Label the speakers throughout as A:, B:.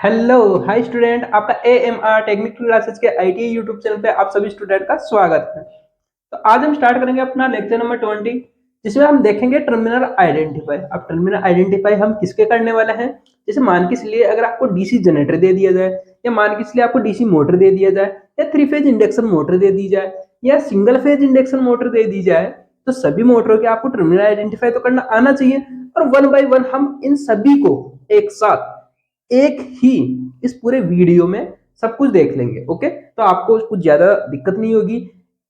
A: Hello hi student, आपका AMR technical classes के IT YouTube channel पे आप सभी स्टूडेंट का स्वागत है। तो आज हम स्टार्ट करेंगे अपना लेक्चर नंबर 20, जिसमें हम देखेंगे टर्मिनल आइडेंटिफाई। अब टर्मिनल आइडेंटिफाई हम किसके करने वाले हैं? जैसे मान के चलिए अगर आपको डीसी जनरेटर दे दिया जाए, या मान के चलिए आपको डीसी मोटर दे दिया जाए, या थ्री फेज इंडक्शन मोटर दे दी जाए, या सिंगल फेज इंडक्शन मोटर दे दी जाए, तो सभी मोटरों के आपको टर्मिनल आइडेंटिफाई तो करना आना चाहिए। और वन बाय वन हम इन सभी को एक साथ एक ही इस पूरे वीडियो में सब कुछ देख लेंगे। ओके, तो आपको कुछ ज्यादा दिक्कत नहीं होगी।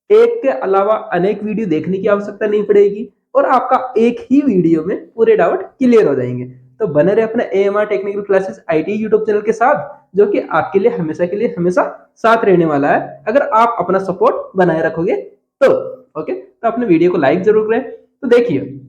A: एक के अलावा अनेक वीडियो देखने की आवश्यकता नहीं पड़ेगी और आपका एक ही वीडियो में पूरे डाउट क्लियर हो जाएंगे। तो बने रहे अपने AMR technical classes IT YouTube channel के साथ, जो कि आपके लिए हमेशा के लिए हमेशा साथ रहने वाला है, अगर आप अपना सपोर्ट बनाए रखोगे तो। ओके, तो अपने वीडियो को लाइक जरूर करें। तो देखिए,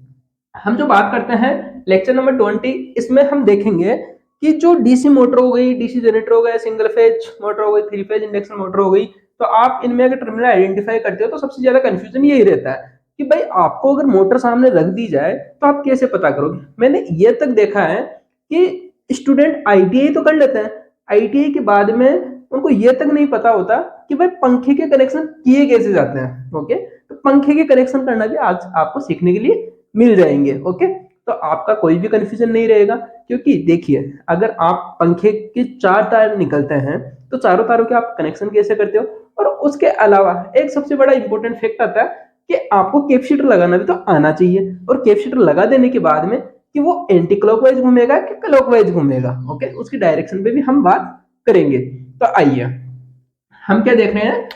A: हम जो बात करते हैं लेक्चर नंबर 20, इसमें हम देखेंगे कि जो डीसी मोटर हो गई, डीसी जनरेटर हो गया, सिंगल फेज मोटर हो गई, थ्री फेज इंडक्शन मोटर हो गई, तो आप इनमें अगर टर्मिनल आइडेंटिफाई करते हो तो सबसे ज्यादा कंफ्यूजन यही रहता है कि भाई आपको अगर मोटर सामने रख दी जाए तो आप कैसे पता करोगे। मैंने ये तक देखा है कि स्टूडेंट आईटीआई तो कर लेते हैं, आईटीआई के बाद में उनको ये तक नहीं पता होता कि भाई पंखे के कनेक्शन किए कैसे जाते हैं। ओके, तो पंखे के कनेक्शन करना भी आज आपको सीखने के लिए मिल जाएंगे। ओके, तो आपका कोई भी कंफ्यूजन नहीं रहेगा, क्योंकि देखिए अगर आप पंखे के चार तार निकलते हैं तो चारों तारों के आप कनेक्शन कैसे करते हो। और उसके अलावा एक सबसे बड़ा इंपॉर्टेंट फैक्ट आता है कि आपको कैपेसिटर लगाना भी तो आना चाहिए, और कैपेसिटर लगा देने के बाद में कि वो एंटी क्लॉकवाइज घूमेगा कि क्लॉकवाइज घूमेगा। ओके, उसकी डायरेक्शन पे भी हम बात करेंगे। तो आइए हम क्या देख रहे हैं,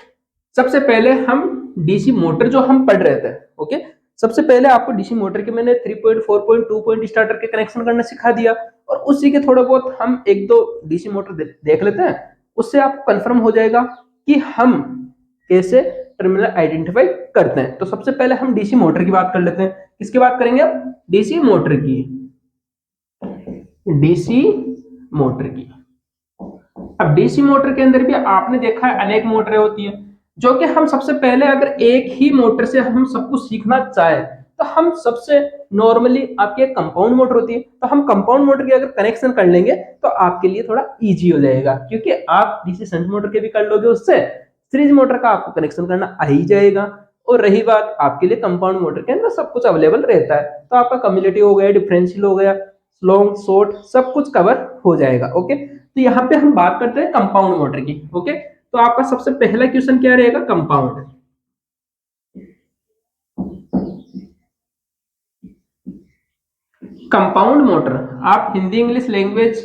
A: सबसे पहले हम डीसी मोटर जो हम पढ़ रहे थे। ओके, सबसे पहले आपको डीसी मोटर के मैंने 3 पॉइंट 4 पॉइंट 2 पॉइंट स्टार्टर के कनेक्शन करना सिखा दिया, और उसी के थोड़ा बहुत हम एक दो डीसी मोटर देख लेते हैं। उससे आपको कंफर्म हो जाएगा कि हम कैसे टर्मिनल आइडेंटिफाई करते हैं। तो सबसे पहले हम डीसी मोटर की बात कर लेते हैं। किसकी बात करेंगे अब? डीसी मोटर की। डीसी मोटर की। अब डीसी मोटर के अंदर भी आपने देखा है अनेक मोटरें होती है, जो कि हम सबसे पहले अगर एक ही मोटर से हम सब कुछ सीखना चाहे तो हम सबसे नॉर्मली आपकी एक कंपाउंड मोटर होती है, तो हम कंपाउंड मोटर के अगर कनेक्शन कर लेंगे तो आपके लिए थोड़ा इजी हो जाएगा, क्योंकि आप डीसी शंट मोटर के भी कर लोगे, उससे सीरीज मोटर का आपको कनेक्शन करना आ ही जाएगा। और रही बात आपके लिए कंपाउंड मोटर के अंदर सब कुछ अवेलेबल रहता है, तो आपका कम्युलेटिव हो गया, डिफरेंशियल हो गया, लॉन्ग शॉर्ट सब कुछ कवर हो जाएगा। ओके, तो यहाँ पे हम बात करते हैं कंपाउंड मोटर की। ओके, तो आपका सबसे पहला क्वेश्चन क्या रहेगा? कंपाउंड। कंपाउंड मोटर आप हिंदी इंग्लिश लैंग्वेज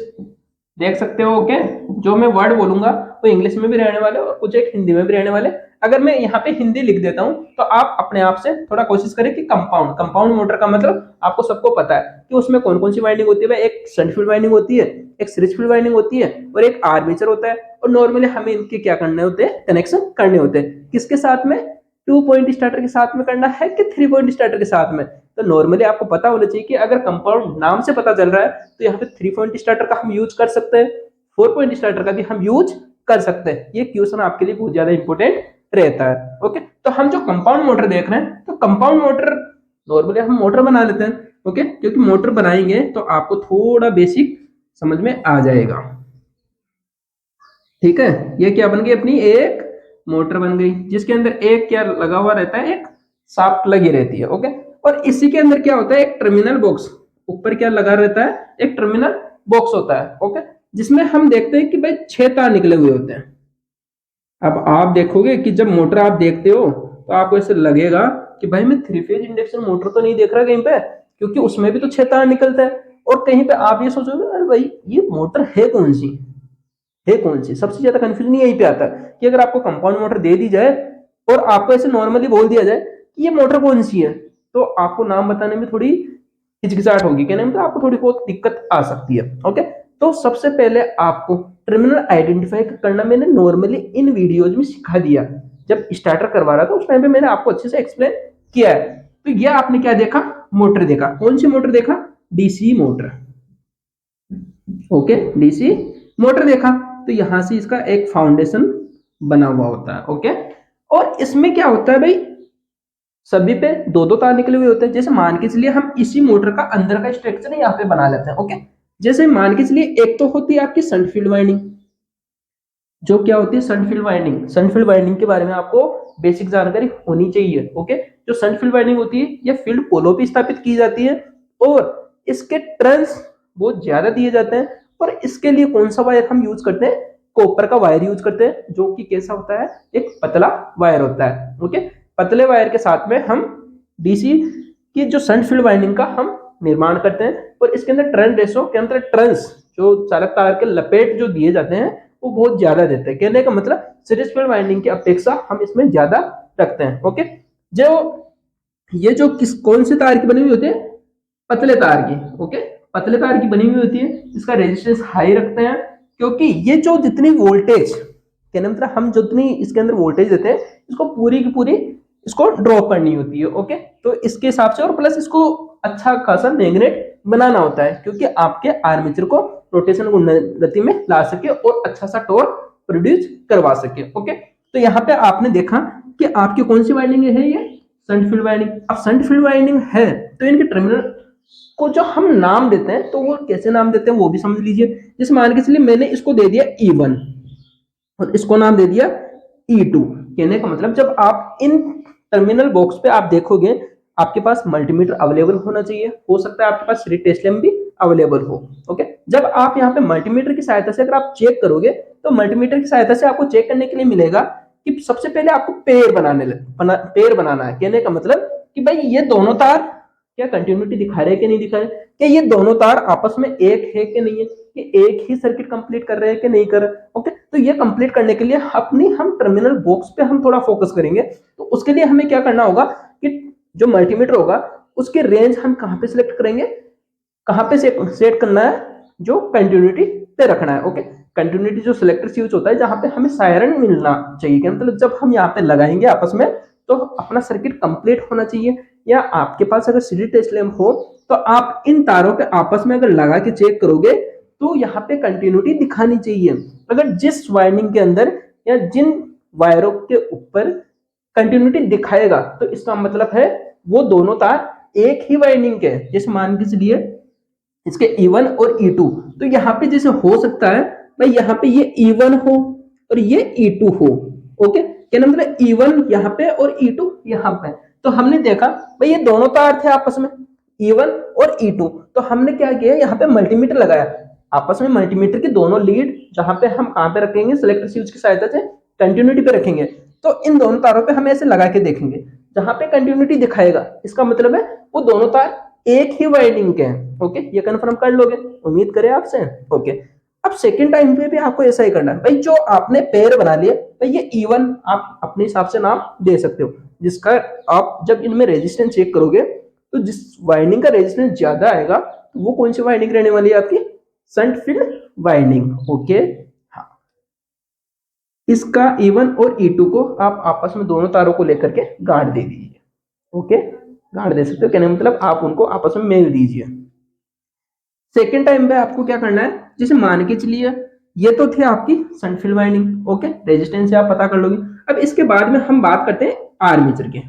A: देख सकते हो। ओके, जो मैं वर्ड बोलूंगा वो इंग्लिश में भी रहने वाले और कुछ एक हिंदी में भी रहने वाले। अगर मैं यहाँ पे हिंदी लिख देता हूँ तो आप अपने आप से थोड़ा कोशिश करें कि कंपाउंड कंपाउंड मोटर का मतलब आपको सबको पता है कि उसमें कौन कौन सी वाइंडिंग होती है। एक शंट फील्ड वाइंडिंग होती है, एक सीरीज फील्ड वाइंडिंग होती है, और एक आर्मेचर होता है। और नॉर्मली हमें इनके क्या करने होते हैं? कनेक्शन करने होते हैं। किसके साथ में? 2 पॉइंट स्टार्टर के साथ में करना है कि 3 पॉइंट स्टार्टर के साथ में? तो नॉर्मली आपको पता होना चाहिए कि अगर कंपाउंड नाम से पता चल रहा है तो यहाँ पे 3 पॉइंट स्टार्टर का हम यूज कर सकते हैं, 4 पॉइंट स्टार्टर का भी हम यूज कर सकते हैं। ये क्वेश्चन आपके लिए बहुत ज्यादा इंपॉर्टेंट रहता है। ओके, तो हम जो कंपाउंड मोटर देख रहे हैं, तो कंपाउंड मोटर नॉर्मली हम मोटर बना लेते हैं। ओके, क्योंकि मोटर बनाएंगे तो आपको थोड़ा बेसिक समझ में आ जाएगा। ठीक है, ये क्या बन गई? अपनी एक मोटर बन गई, जिसके अंदर एक क्या लगा हुआ रहता है? एक शाफ्ट लगी रहती है। ओके, और इसी के अंदर क्या होता है? एक टर्मिनल बॉक्स ऊपर क्या लगा रहता है? एक टर्मिनल बॉक्स होता है। ओके, जिसमें हम देखते हैं कि भाई 6 तार निकले हुए होते हैं। अब आप देखोगे कि जब मोटर आप देखते हो तो आपको ऐसे लगेगा कि भाई मैं थ्री फेज इंडक्शन मोटर तो नहीं देख रहा कहीं पे, क्योंकि उसमें भी तो 6 तार निकलता है। और कहीं पे आप ये सोचोगे अरे भाई ये मोटर है कौन सी, है कौन सी? सबसे ज्यादा कंफ्यूजन यहीं पे आता है कि अगर आपको कंपाउंड मोटर दे दी जाए और आपको ऐसे नॉर्मली बोल दिया जाए कि ये मोटर कौन सी है, तो आपको नाम बताने में थोड़ी हिचकिचाहट होगी, कहने में तो आपको थोड़ी बहुत दिक्कत आ सकती है। ओके, तो सबसे पहले आपको टर्मिनल आइडेंटिफाई करना मैंने नॉर्मली इन वीडियोज में सिखा दिया। जब स्टार्टर करवा रहा था उस टाइम पे मैंने आपको अच्छे से एक्सप्लेन किया है। तो ये आपने क्या देखा? मोटर देखा। कौन सी मोटर देखा? DC motor. Okay, DC motor देखा। तो यहां से इसका एक फाउंडेशन बना हुआ होता है। ओके, और इसमें क्या होता है भाई? सभी पे दो दो तार निकले हुए होते हैं। जैसे मान के चलिए हम इसी मोटर का अंदर का स्ट्रक्चर यहाँ पे बना लेते हैं। ओके, जैसे मान के चलिए एक तो होती है आपकी शंट फील्ड वाइंडिंग, जो क्या होती है shunt field winding. Shunt field winding के बारे में आपको बेसिक जानकारी होनी चाहिए। ओके, जो शंट फील्ड वाइंडिंग होती है यह फील्ड पोलो पे स्थापित की जाती है और इसके टर्न्स बहुत ज्यादा दिए जाते हैं। और इसके लिए कौन सा वायर हम यूज करते हैं, कॉपर का वायर यूज करते हैं, जो कि कैसा होता है, एक पतला वायर होता है। ओके, पतले वायर के साथ में हम डीसी की जो शंट फील्ड वाइंडिंग का हम निर्माण करते हैं और इसके अंदर टर्न रेशो के अंदर टर्न्स जो चालक तार के लपेट जो दिए जाते हैं वो बहुत ज्यादा देते हैं। कहने का मतलब सीरीज फील्ड वाइंडिंग की अपेक्षा हम इसमें ज्यादा रखते हैं। ओके, जो ये जो किस कौन से तार की बनी हुई होती है, पतले तार की। ओके, पतले तार की बनी हुई होती है, इसका रेजिस्टेंस हाई रखते हैं क्योंकि ये जो जितनी वोल्टेज कहने मतलब हम जितनी इसके अंदर वोल्टेज देते हैं इसको पूरी की पूरी इसको ड्रॉप करनी होती है। ओके, तो इसके हिसाब से और प्लस इसको अच्छा खासा मैग्नेट बनाना होता है क्योंकि आपके आर्मेचर को रोटेशन गति में ला सके और अच्छा सा टॉर्क प्रोड्यूस करवा सके। ओके, तो यहाँ पे आपने देखा कि आपकी कौन सी वाइंडिंग है, ये शंट फील्ड वाइंडिंग। अब शंट फील्ड वाइंडिंग है तो इनके टर्मिनल को जो हम नाम देते हैं तो वो कैसे नाम देते हैं वो भी समझ लीजिए। जैसे मान के चलिए मैंने इसको दे दिया E1 और इसको नाम दे दिया E2। कहने का मतलब जब आप इन टर्मिनल बॉक्स पे आप देखोगे आपके पास मल्टीमीटर अवेलेबल होना चाहिए, हो सकता है आपके पास सीरीज टेस्ट लैंप भी अवेलेबल हो। ओके, जब आप यहाँ पे मल्टीमीटर की सहायता से अगर आप चेक करोगे तो मल्टीमीटर की सहायता से आपको चेक करने के लिए मिलेगा कि सबसे पहले आपको पेयर पेयर बनाना है। कहने का मतलब कि भाई ये दोनों तार क्या कंटिन्यूटी दिखा रहे हैं कि नहीं दिखा रहे, कि ये दोनों तार आपस में एक है कि नहीं है, कि एक ही सर्किट कंप्लीट कर रहे हैं कि नहीं कर रहे। ओके, तो ये कंप्लीट करने के लिए अपनी हम टर्मिनल बॉक्स पे हम थोड़ा फोकस करेंगे। तो उसके लिए हमें क्या करना होगा कि जो मल्टीमीटर होगा उसके रेंज हम कहाँ पे सिलेक्ट करेंगे, कहाँ पे सेट करना है, जो कंटिन्यूटी पे रखना है। ओके, कंटिन्यूटी जो सिलेक्टर स्विच होता है जहां पे हमें सायरन मिलना चाहिए, मतलब जब हम यहाँ पे लगाएंगे आपस में तो अपना सर्किट कंप्लीट होना चाहिए। या आपके पास अगर सीरीज टेस्ट लैंप हो तो आप इन तारों के आपस में अगर लगा के चेक करोगे तो यहाँ पे कंटिन्यूटी दिखानी चाहिए। अगर जिस वाइंडिंग के अंदर या जिन वायरों के ऊपर कंटिन्यूटी दिखाएगा तो इसका मतलब है वो दोनों तार एक ही वाइंडिंग के। जैसे मान के चलिए इसके E1 और E2, तो यहाँ पे जैसे हो सकता है भाई यहाँ पे ये E1 हो और ये E2 हो। ओके, क्या मतलब E1 यहाँ पे और E2 यहाँ पे। तो हमने देखा भाई ये दोनों तार थे आपस में E1 और E2, तो हमने क्या किया यहाँ पे मल्टीमीटर लगाया आपस में। मल्टीमीटर की दोनों लीड जहां पे हम कहां पे रखेंगे, सिलेक्टर स्विच की सहायता से कंटिन्यूटी पे रखेंगे। तो इन दोनों तारों पे हम ऐसे लगा के देखेंगे, जहां पे कंटिन्यूटी दिखाएगा इसका मतलब है वो दोनों तार एक ही वाइंडिंग के हैं। ओके, ये कंफर्म कर लोगे, उम्मीद करें आपसे। ओके, अब सेकंड टाइम पे भी आपको ऐसा ही करना है भाई। जो आपने पेयर बना लिया भाई ये E1 आप अपने हिसाब से नाम दे सकते हो, जिसका आप जब इनमें रेजिस्टेंस चेक करोगे तो जिस वाइंडिंग का रेजिस्टेंस ज्यादा आएगा वो कौन सी वाइंडिंग रहने वाली है, आपकी शंट फील्ड वाइंडिंग। ओके, हाँ, इसका E1 और E2 को आप आपस में दोनों तारों को लेकर के गाड़ दे दीजिए। ओके, गाड़ दे सकते हो, कहने मतलब आप उनको आपस में मेल दीजिए। सेकेंड टाइम पे आपको क्या करना है, जैसे मान के चलिए ये तो थे आपकी shunt field winding. Okay, resistance से आप पता कर लोगे। अब इसके बाद में हम बात करते हैं आर्मेचर के।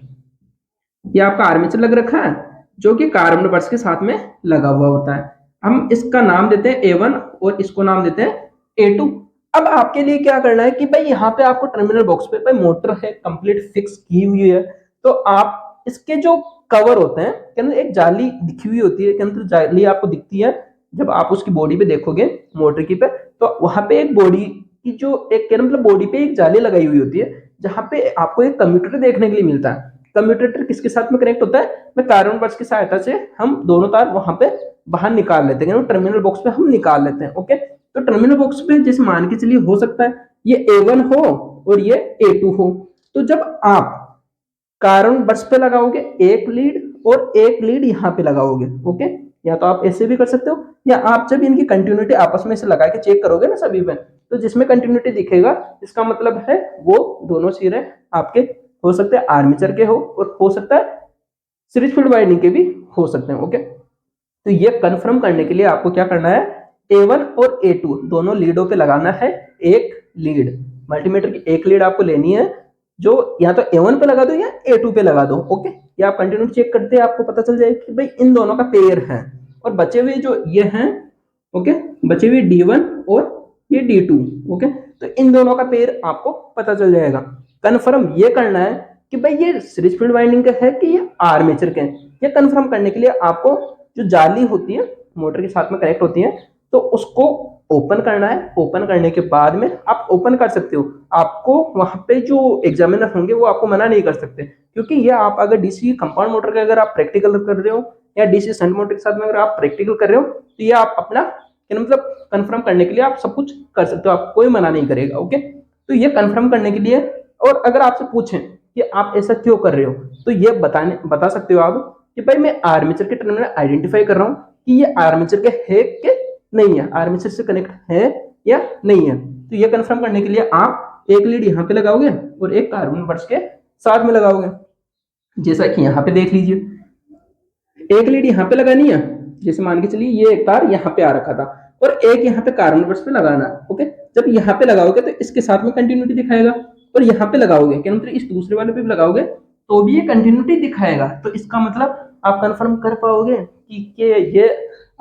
A: ये आपका आर्मेचर लग रखा है जो कि कार्बन बर्स के साथ में लगा हुआ होता है। हम इसका नाम देते हैं A1 और इसको नाम देते हैं A2। अब आपके लिए क्या करना है कि भाई यहाँ पे आपको टर्मिनल बॉक्स पे भाई मोटर है कंप्लीट फिक्स की हुई है, तो आप इसके जो कवर होते हैं के अंदर एक जाली दिखी हुई होती है, के अंदर जाली आपको दिखती है जब आप उसकी बॉडी पे देखोगे मोटर की पे, तो वहां पे एक बॉडी की जो एक मतलब बॉडी पे एक जाली लगाई हुई होती है जहां पे आपको एक कम्यूटेटर देखने के लिए मिलता है। कम्यूटेटर किसके साथ में कनेक्ट होता है, मैं कार्बन बर्स की सहायता से हम दोनों तार वहां पे बाहर निकाल लेते हैं, टर्मिनल बॉक्स पे हम निकाल लेते हैं। ओके, तो टर्मिनल बॉक्स पे जैसे मान के चलिए हो सकता है ये A1 हो और ये A2 हो। तो जब आप कार्बन बर्स पे लगाओगे एक लीड और एक लीड यहाँ पे लगाओगे। ओके, या तो आप ऐसे भी कर सकते हो या आप जब इनकी कंटिन्यूटी आपस में से लगा के चेक करोगे ना सभी में, तो जिसमें कंटिन्यूटी दिखेगा इसका मतलब है वो दोनों सिरे आपके हो सकते हैं आर्मेचर के हो और हो सकता है सीरीज फील्ड वाइंडिंग के भी हो सकते हैं। ओके, तो ये कंफर्म करने के लिए आपको क्या करना है, A1 और A2 दोनों लीडों पे लगाना है एक लीड। मल्टीमीटर की एक लीड आपको लेनी है जो या तो A1 पे लगा दो या A2 पे लगा दो। ओके, या आप कंटिन्यू चेक करते हैं आपको पता चल जाएगा कि भाई इन दोनों का पेयर है, और बचे हुए जो ये हैं ओके, बचे हुए D1 और ये D2। ओके, तो इन दोनों का पेयर आपको पता चल जाएगा। कन्फर्म ये करना है कि भाई ये सीरीज फील्ड वाइंडिंग का है कि ये आर्मेचर के हैं। ये कन्फर्म करने के लिए आपको जो जाली होती है मोटर के साथ में कनेक्ट होती है, तो उसको ओपन करना है। ओपन करने के बाद में आप ओपन कर सकते हो, आपको वहां पे जो एग्जामिनर होंगे वो आपको मना नहीं कर सकते, क्योंकि ये आप अगर डीसी कंपाउंड मोटर का अगर आप प्रैक्टिकल कर रहे हो या डीसी शंट मोटर के साथ में अगर आप प्रैक्टिकल कर रहे हो, तो ये आप अपना मतलब कंफर्म करने के लिए आप सब कुछ कर सकते हो, आप कोई मना नहीं करेगा। ओके, तो ये कंफर्म करने के लिए, और अगर आपसे पूछें कि आप ऐसा क्यों कर रहे हो, तो ये बता सकते हो आप कि भाई मैं आर्मेचर के टर्मिनल आइडेंटिफाई कर रहा हूँ कि ये आर्मेचर के है कि नहीं है, आर्मेचर से कनेक्ट है या नहीं है। तो ये कंफर्म करने के लिए आप एक लीड यहाँ पे लगाओगे और एक कार्बन बर्स के साथ में लगाओगे, जैसा कि यहाँ पे देख लीजिए। एक लीड यहाँ पे लगानी है, जैसे मान के चलिए ये एक तार यहाँ पे आ रखा था और एक यहाँ पे कार्बन बर्स पे लगाना है। ओके, जब यहाँ पे लगाओगे तो इसके साथ में कंटिन्यूटी दिखाएगा, और यहाँ पे लगाओगे क्या मतलब इस दूसरे वाले पे भी लगाओगे तो भी ये कंटिन्यूटी दिखाएगा। तो इसका मतलब आप कंफर्म कर पाओगे कि ये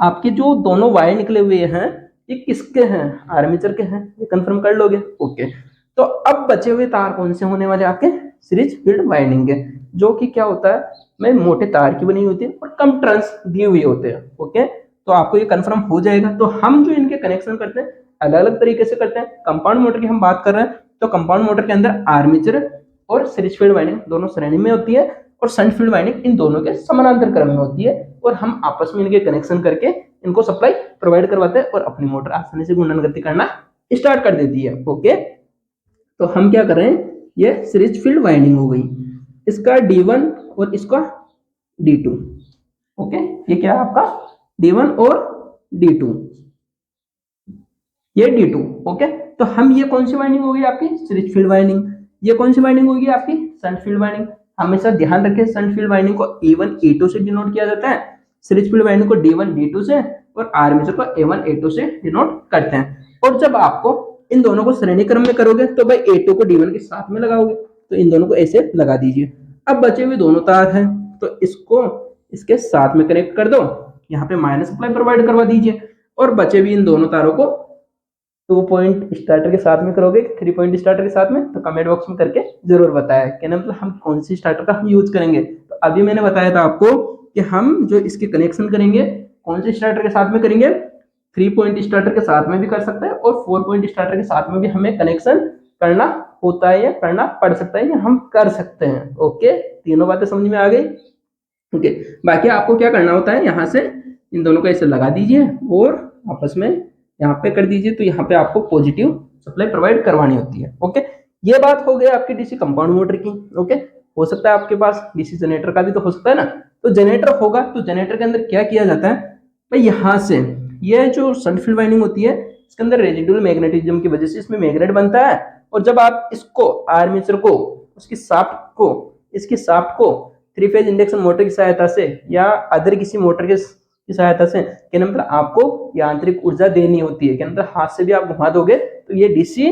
A: आपके जो दोनों वायर निकले हुए हैं ये किसके हैं, आर्मेचर के हैं, ये कंफर्म कर लोगे। ओके, तो अब बचे हुए तार कौन से होने वाले आपके, सीरीज फील्ड वाइंडिंग के, जो कि क्या होता है में मोटे तार की बनी होती है और कम टर्न्स दिए हुए होते हैं। ओके, तो आपको ये कंफर्म हो जाएगा। तो हम जो इनके कनेक्शन करते हैं अलग अलग तरीके से करते हैं। कंपाउंड मोटर की हम बात कर रहे हैं तो कंपाउंड मोटर के अंदर आर्मेचर और सीरीज फील्ड वाइंडिंग दोनों श्रेणी में होती है, और शंट फील्ड वाइंडिंग इन दोनों के समानांतर क्रम में होती है, और हम आपस में इनके कनेक्शन करके इनको सप्लाई प्रोवाइड करवाते हैं और अपनी मोटर आसानी से घूर्णन गति करना स्टार्ट कर देती है। ओके, तो हम क्या कर रहे हैं, ये सीरीज फील्ड वाइंडिंग हो गई, इसका D1 और इसका D2। ओके, ये क्या है आपका D1 और D2, ये D2। ओके, तो हम ये कौन सी वाइंडिंग होगी आपकी, सीरीज फील्ड वाइंडिंग। ये कौन सी वाइंडिंग होगी आपकी, शंट फील्ड वाइंडिंग। हमेशा ध्यान रखें शंट फील्ड वाइंडिंग को E1 E2 से डिनोट किया जाता है, सीरीज फील्ड वाइंडिंग को D1 D2 से, और आर्मेचर को A1 A2 से डिनोट करते हैं। और जब आपको इन दोनों को श्रेणी क्रम में करोगे तो भाई A2 को D1 के साथ में लगाओगे, तो इन दोनों को ऐसे लगा दीजिए। अब बचे हुए दोनों तार हैं तो इसको इसके साथ में कनेक्ट कर दो, यहाँ पे माइनस सप्लाई प्रोवाइड करवा दीजिए, और बचे हुए इन दोनों तारों को 2 पॉइंट स्टार्टर के साथ में करोगे, 3 पॉइंट स्टार्टर के साथ में, तो कमेंट बॉक्स में करके जरूर बताया कहना मतलब हम कौन सी स्टार्टर का हम यूज करेंगे। तो अभी मैंने बताया था आपको कि हम जो इसके कनेक्शन करेंगे कौन से स्टार्टर के साथ में करेंगे, 3 पॉइंट स्टार्टर के साथ में भी कर सकते हैं और 4 पॉइंट स्टार्टर के साथ में भी हमें कनेक्शन करना होता है या करना पड़ सकता है या हम कर सकते हैं। ओके, तीनों बातें समझ में आ गई। ओके, बाकी आपको क्या करना होता है, यहाँ से इन दोनों को ऐसे लगा दीजिए और आपस में यहाँ पे कर दीजिए, तो यहाँ पे आपको पॉजिटिव सप्लाई प्रोवाइड करवानी होती है। ओके, ये बात हो गई आपकी डीसी कंपाउंड मोटर की। ओके, हो सकता है आपके पास डीसी जनरेटर का भी तो हो सकता है ना, तो जनरेटर होगा तो जनरेटर के अंदर क्या किया जाता है भाई, यहाँ से ये जो शंट फील्ड वाइंडिंग होती है इसके अंदर रेजिडुअल मैग्नेटिज्म की वजह से इसमें मैग्नेट बनता है, और जब आप इसको आर्मेचर को इसकी शाफ्ट को 3 फेज इंडक्शन मोटर की सहायता से या अदर किसी मोटर के की सहायता से क्या मतलब आपको यांत्रिक ऊर्जा देनी होती है, क्या मतलब हाथ से भी आप घुमा दोगे तो ये डीसी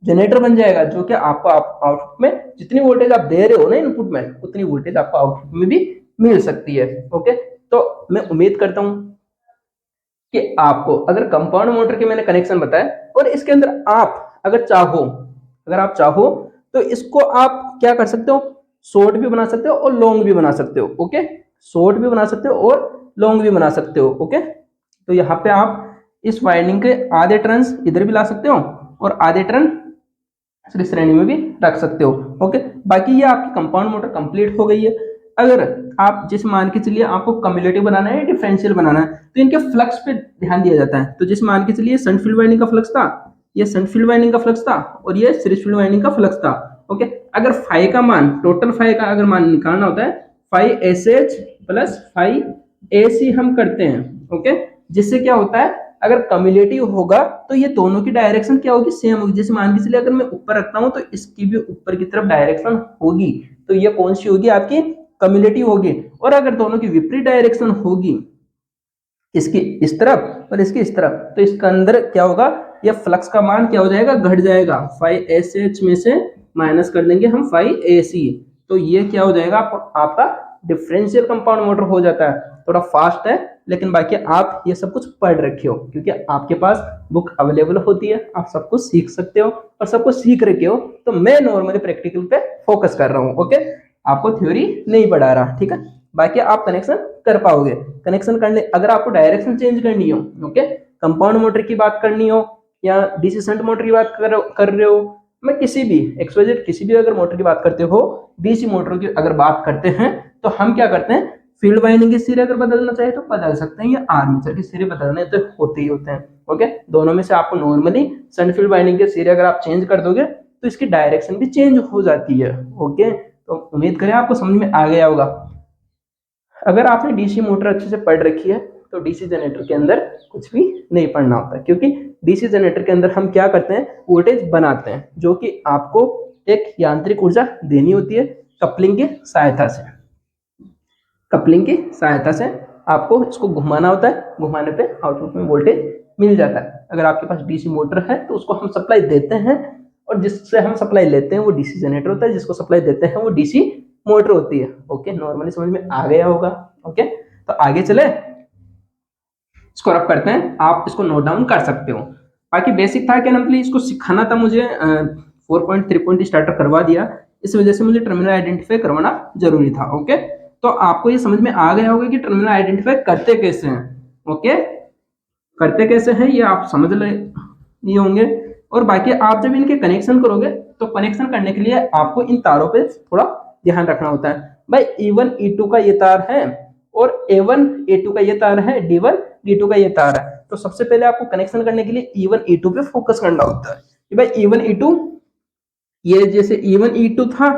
A: जनरेटर बन जाएगा, जो कि आपको आउटपुट में जितनी वोल्टेज आप दे रहे हो ना इनपुट में उतनी वोल्टेज आपको आउटपुट में भी मिल सकती है। ओके, तो मैं उम्मीद करता हूं कि आपको अगर कंपाउंड मोटर के मैंने कनेक्शन बताया और इसके अंदर आप अगर चाहो तो इसको आप क्या कर सकते हो, शॉर्ट भी बना सकते हो और लॉन्ग भी बना सकते हो। ओके, शॉर्ट भी बना सकते हो और लॉन्ग भी बना सकते हो। ओके, तो यहाँ पे आप इस वाइंडिंग के आधे टर्न्स इधर भी ला सकते हो और आधे टर्न श्रेणी में भी रख सकते हो। ओके, बाकी ये आपकी कंपाउंड मोटर कंप्लीट हो गई है। अगर आप जिस मान के चलिए आपको कम्युलेटिव बनाना है डिफरेंशियल बनाना है तो इनके फ्लक्स पे ध्यान दिया जाता है। तो जिस मान के चलिए शंट फील्ड वाइंडिंग का फ्लक्स था, ये शंट फील्ड वाइंडिंग का फ्लक्स था और ये सीरीज फील्ड वाइंडिंग का फ्लक्स था। ओके, अगर फाई का मान टोटल फाई का अगर मान निकालना होता है phi S H plus phi A C हम करते हैं। ओके, जिससे क्या होता है अगर कम्युलेटिव होगा तो ये दोनों की डायरेक्शन क्या होगी, सेम होगी। जैसे मान के चलिए अगर मैं ऊपर रखता हूं तो इसकी भी ऊपर की तरफ डायरेक्शन होगी, तो ये कौन सी होगी आपकी कम्युलेटिव होगी। और अगर दोनों की विपरीत डायरेक्शन होगी, इसकी इस तरफ और इसकी इस तरफ, तो इसके अंदर क्या होगा, ये फ्लक्स का मान क्या हो जाएगा, घट जाएगा। फाई एस एच में से माइनस कर देंगे हम फाई ए सी, तो ये क्या हो जाएगा आपका डिफरेंशियल कंपाउंड मोटर हो जाता है। थोड़ा फास्ट है लेकिन बाकी आप ये सब कुछ पढ़ रखे हो, क्योंकि आपके पास बुक अवेलेबल होती है, आप सब कुछ सीख सकते हो और सब कुछ सीख रखे हो। तो मैं नॉर्मली प्रैक्टिकल पे फोकस कर रहा हूँ, ओके, आपको थ्योरी नहीं पढ़ा रहा, ठीक है। बाकी आप कनेक्शन कर पाओगे। कनेक्शन करने अगर आपको डायरेक्शन चेंज करनी हो, ओके, कंपाउंड मोटर की बात करनी हो या डीसी शंट मोटर की बात कर रहे हो, मैं किसी भी एक्सवाइजेड किसी भी अगर मोटर की बात करते हो, डीसी मोटर की अगर बात करते हैं, तो हम क्या करते हैं, फील्ड वाइंडिंग के सिरे अगर बदलना चाहे तो बदल सकते हैं, या आर्मेचर के सिरे बदलने तो होते ही होते हैं, ओके। दोनों में से आपको नॉर्मली शंट फील्ड वाइंडिंग के सिरे अगर आप चेंज कर दोगे तो इसकी डायरेक्शन भी चेंज हो जाती है, ओके। तो उम्मीद करें आपको समझ में आ गया होगा। अगर आपने डीसी मोटर अच्छे से पढ़ रखी है तो डीसी जनरेटर के अंदर कुछ भी नहीं पढ़ना होता, क्योंकि डीसी जनरेटर के अंदर हम क्या करते हैं, वोल्टेज बनाते हैं, जो कि आपको एक यांत्रिक ऊर्जा देनी होती है कपलिंग की सहायता से। कपलिंग की सहायता से आपको इसको घुमाना होता है, घुमाने पे आउटपुट में वोल्टेज मिल जाता है। अगर आपके पास डीसी मोटर है तो उसको हम सप्लाई देते हैं, और जिससे हम सप्लाई लेते हैं वो डीसी जनरेटर होता है, जिसको सप्लाई देते हैं वो डीसी मोटर होती है, ओके। नॉर्मली समझ में आ गया होगा, ओके। तो आगे चले, इसको रब करते हैं, आप इसको नोट डाउन कर सकते हो। बाकी बेसिक था क्या नंपली, इसको सिखाना था मुझे, 4.3 स्टार्टर करवा दिया, इस वजह से मुझे टर्मिनल आइडेंटिफाई करवाना जरूरी था, ओके। तो आपको ये समझ में आ गया होगा कि टर्मिनल आइडेंटिफाई करते कैसे हैं, ओके, करते कैसे हैं ये आप समझ लिए होंगे। और बाकी आप जब इनके कनेक्शन करोगे तो कनेक्शन करने के लिए आपको इन तारों पे थोड़ा ध्यान रखना होता है। भाई E1 E2 का ये तार है और A1 A2 का ये तार है, D1 D2 का ये तार है। तो सबसे पहले आपको कनेक्शन करने के लिए E1 E2 पे फोकस करना होता है कि भाई E1 E2, ये जैसे E1 E2 था,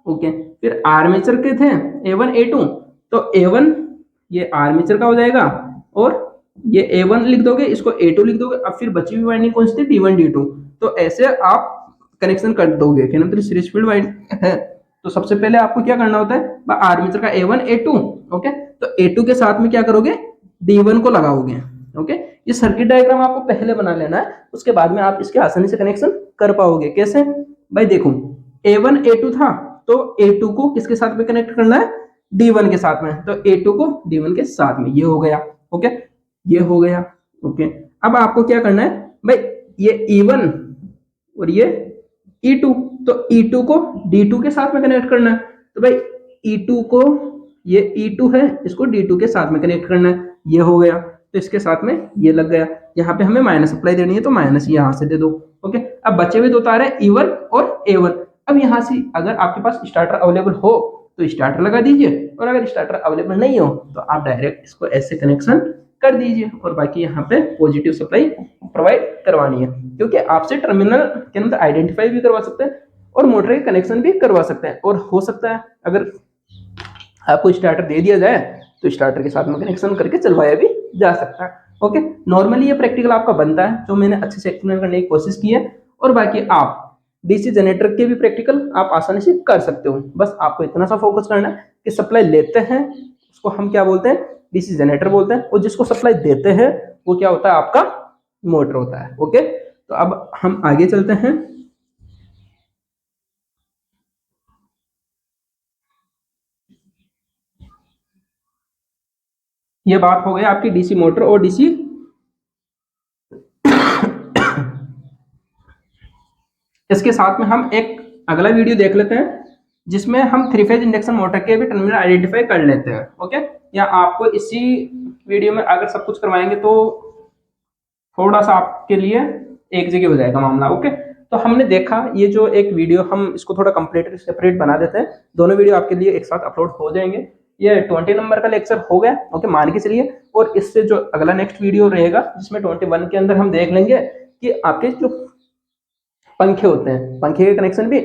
A: ओके। फिर आर्मेचर के थे A1 A2, तो A1 ये आर्मेचर का हो जाएगा और ये A1 लिख दोगे, इसको A2 लिख दोगे। अब फिर बची हुई वाइंडिंग कौन सी थी, D1 D2। तो ऐसे आप कनेक्शन कर दोगे कि ना, सीरीज फील्ड वाइंडिंग है। तो सबसे पहले आपको क्या करना होता है, आर्मेचर का A1 A2, ओके। तो A2 के साथ में क्या करोगे, D1 को लगाओगे, ओके। ये सर्किट डायग्राम आपको पहले बना लेना है, उसके बाद में आप इसके आसानी से कनेक्शन कर पाओगे। कैसे भाई, देखो A1 A2 था, तो A2 को किसके साथ में कनेक्ट करना है, D1 के साथ में। तो A2 को D1 के साथ में, ये हो गया, ओके, ये हो गया, ओके। अब आपको क्या करना है भाई, ये E1 और ये E2, तो E2 को D2 के साथ में कनेक्ट करना है। तो भाई E2 को, ये E2 है, इसको D2 के साथ में कनेक्ट करना है, ये हो गया। तो इसके साथ में ये लग गया, यहाँ पे हमें माइनस सप्लाई देनी है तो माइनस यहाँ से दे दो, ओके। अब बचे हुए दो तार है E1 और A1। अब यहाँ से अगर आपके पास स्टार्टर अवेलेबल हो तो स्टार्टर लगा दीजिए, और अगर स्टार्टर अवेलेबल नहीं हो तो आप डायरेक्ट इसको ऐसे कनेक्शन कर दीजिए, और बाकी यहाँ पे पॉजिटिव सप्लाई प्रोवाइड करवानी है, क्योंकि आपसे टर्मिनल के अंदर आइडेंटिफाई भी करवा सकते हैं और मोटर के कनेक्शन भी करवा सकते हैं। और हो सकता है अगर आपको स्टार्टर दे दिया जाए तो स्टार्टर के साथ में कनेक्शन करके चलवाया भी जा सकता है, ओके। नॉर्मली ये प्रैक्टिकल आपका बनता है, जो मैंने अच्छे से एक्सप्लेन करने की कोशिश की है। और बाकी आप डीसी जनरेटर के भी प्रैक्टिकल आप आसानी से कर सकते हो, बस आपको इतना सा फोकस करना है कि सप्लाई लेते हैं उसको हम क्या बोलते हैं, डीसी जनरेटर बोलते हैं, और जिसको सप्लाई देते हैं वो क्या होता है, आपका मोटर होता है, ओके। तो अब हम आगे चलते हैं। ये बात हो गई आपकी डीसी मोटर और डीसी इसके साथ में हम एक अगला वीडियो देख लेते हैं, जिसमें हम 3 फेज इंडक्शन मोटर के भी टर्मिनल आइडेंटिफाई कर लेते हैं, ओके। या आपको इसी वीडियो में अगर सब कुछ करवाएंगे तो थोड़ा सा आपके लिए एक जगह हो जाएगा मामला, ओके। तो हमने देखा ये जो एक वीडियो, हम इसको थोड़ा कंप्लीट सेपरेट बना देते हैं, दोनों वीडियो आपके लिए एक साथ अपलोड हो जाएंगे। ये 20 नंबर का लेक्चर हो गया, ओके, मान के चलिए। और इससे जो अगला नेक्स्ट वीडियो रहेगा जिसमें 21 के अंदर हम देख लेंगे कि आपके जो पंखे होते हैं, पंखे के कनेक्शन भी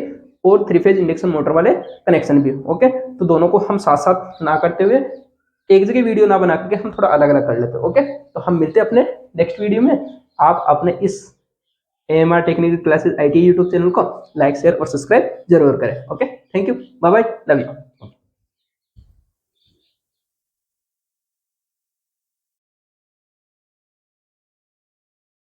A: और 3 फेज इंडक्शन मोटर वाले कनेक्शन भी, ओके। तो दोनों को हम साथ साथ ना करते हुए एक जगह वीडियो ना बना करके हम थोड़ा अलग अलग कर लेते हैं, ओके। तो हम मिलते हैं अपने नेक्स्ट वीडियो में। आप अपने इस AMR technical classes IT YouTube channel को लाइक शेयर और सब्सक्राइब जरूर करें, okay. Thank you, bye bye, love you.